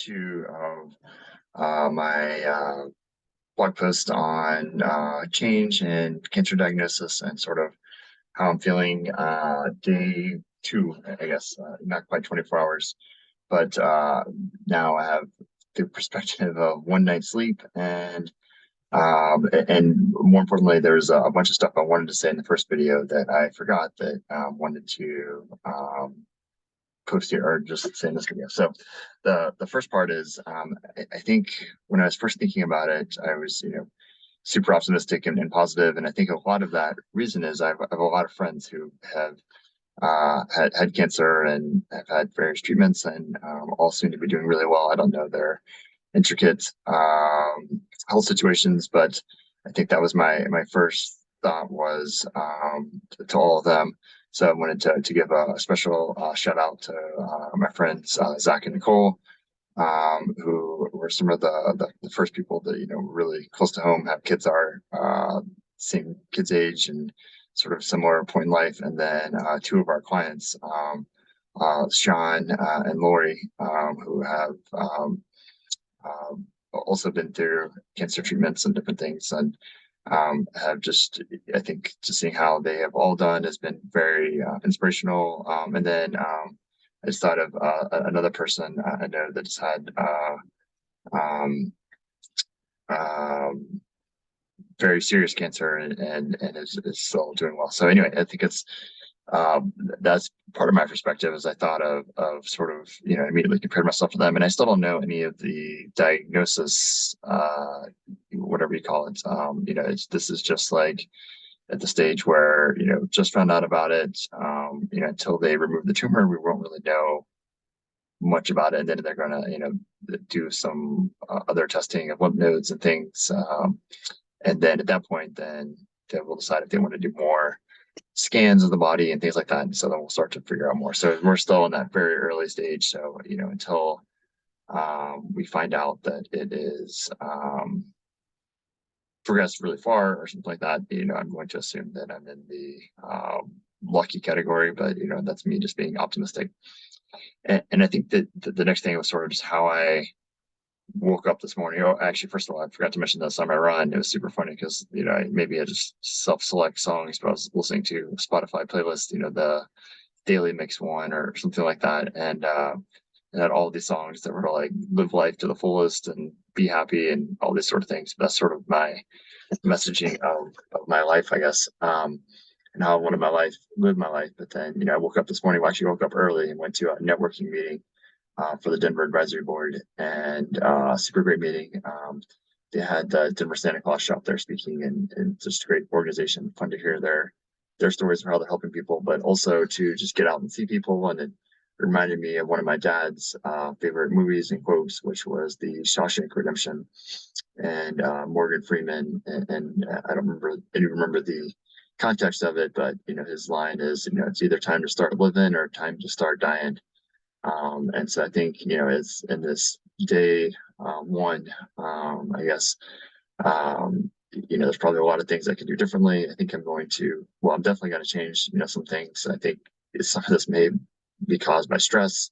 2 of my blog post on change and cancer diagnosis and sort of how I'm feeling day 2, I guess, not quite 24 hours, but now I have the perspective of one night's sleep and more importantly, there's a bunch of stuff I wanted to say in the first video that I forgot that wanted to post here or just say in this video. So the first part is I think when I was first thinking about it, I was super optimistic and positive, and I think a lot of that reason is I have a lot of friends who have had cancer and have had various treatments and all seem to be doing really well. I don't know their intricate health situations, but I think that was my first thought was to all of them. So I wanted to give a special shout out to my friends Zach and Nicole, who were some of the first people that really close to home, have kids our same kids age and sort of similar point in life, and then 2 of our clients, Sean and Lori, who have also been through cancer treatments and different things, and have just, I think, just seeing how they have all done has been very inspirational. And then I just thought of another person I know that just had um, very serious cancer and is still doing well. So anyway, I think it's that's part of my perspective as I thought of sort of immediately compared myself to them, and I still don't know any of the diagnosis, whatever you call it. This is just like at the stage where just found out about it. Until they remove the tumor, we won't really know much about it, and then they're gonna do some other testing of lymph nodes and things, and then at that point, then they will decide if they want to do more scans of the body and things like that. And so then we'll start to figure out more. So we're still in that very early stage. So, until we find out that it is progressed really far or something like that, I'm going to assume that I'm in the lucky category, but, that's me just being optimistic. And I think that the next thing was sort of just how I woke up this morning. Oh, actually, first of all, I forgot to mention this on my run. It was super funny because maybe I just self-select songs, but I was listening to a Spotify playlist, the daily mix one or something like that, and it had all these songs that were like live life to the fullest and be happy and all these sort of things. That's sort of my messaging of my life, I guess, and how I wanted my life, live my life. But then I woke up this morning. Well, actually woke up early and went to a networking meeting for the Denver Advisory Board, and super great meeting. They had the Denver Santa Claus shop there speaking, and just a great organization. Fun to hear their stories of how they're helping people, but also to just get out and see people. And it reminded me of one of my dad's favorite movies and quotes, which was the Shawshank Redemption, and Morgan Freeman. And I don't remember the context of it, but his line is, it's either time to start living or time to start dying. And so I think, it's in this day 1, I guess, there's probably a lot of things I can do differently. I think I'm definitely going to change, some things. I think some of this may be caused by stress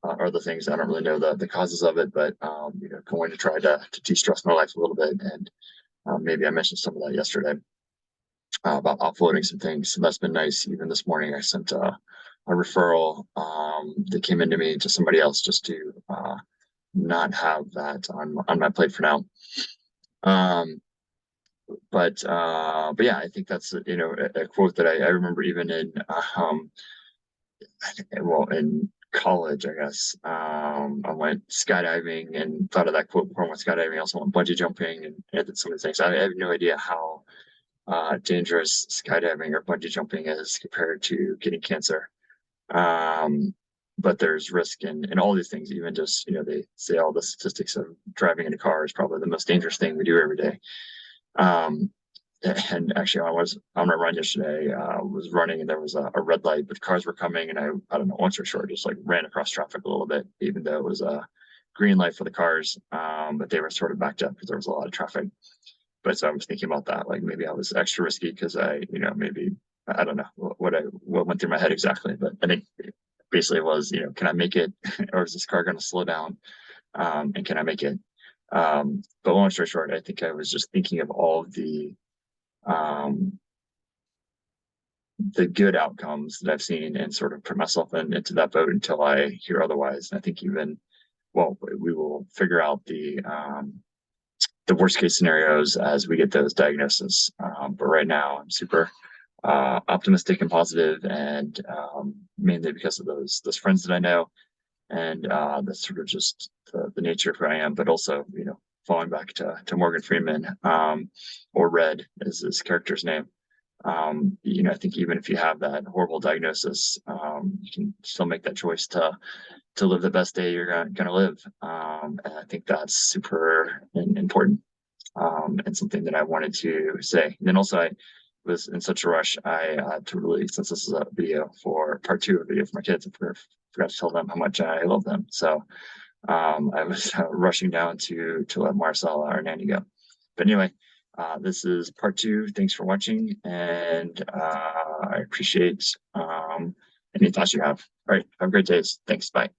or the things. I don't really know the causes of it, but, going to try to de-stress my life a little bit. And maybe I mentioned some of that yesterday about offloading some things. So that's been nice. Even this morning, I sent a referral that came into me to somebody else just to not have that on my plate for now. But yeah, I think that's a quote that I remember even in in college, I guess. I went skydiving and thought of that quote before I went skydiving. I also went bungee jumping and did some of the things. I have no idea how dangerous skydiving or bungee jumping is compared to getting cancer. But there's risk in all these things. Even just they say all the statistics of driving in a car is probably the most dangerous thing we do every day. And actually, I was on my run yesterday, was running, and there was a red light, but cars were coming, and I don't know, long story short, just like ran across traffic a little bit, even though it was a green light for the cars, but they were sort of backed up because there was a lot of traffic. But so I was thinking about that, like maybe I was extra risky because maybe I don't know what went through my head exactly, but I think basically it was, can I make it, or is this car going to slow down? and can I make it? But long story short, I think I was just thinking of all of the good outcomes that I've seen and sort of put myself into that boat until I hear otherwise. And I think well, we will figure out the worst case scenarios as we get those diagnoses. But right now I'm super optimistic and positive, and mainly because of those friends that I know, and that's sort of just the nature of who I am. But also, falling back to Morgan Freeman, or Red is his character's name. I think even if you have that horrible diagnosis, you can still make that choice to live the best day you're gonna live. And I think that's super important, and something that I wanted to say. And then also, I was in such a rush, I totally, since this is a video for part 2 of a video for my kids, I forgot to tell them how much I love them. So I was rushing down to let Marcella, our nanny, go. But anyway, this is part 2. Thanks for watching, and I appreciate any thoughts you have. All right, have a great day. Thanks. Bye.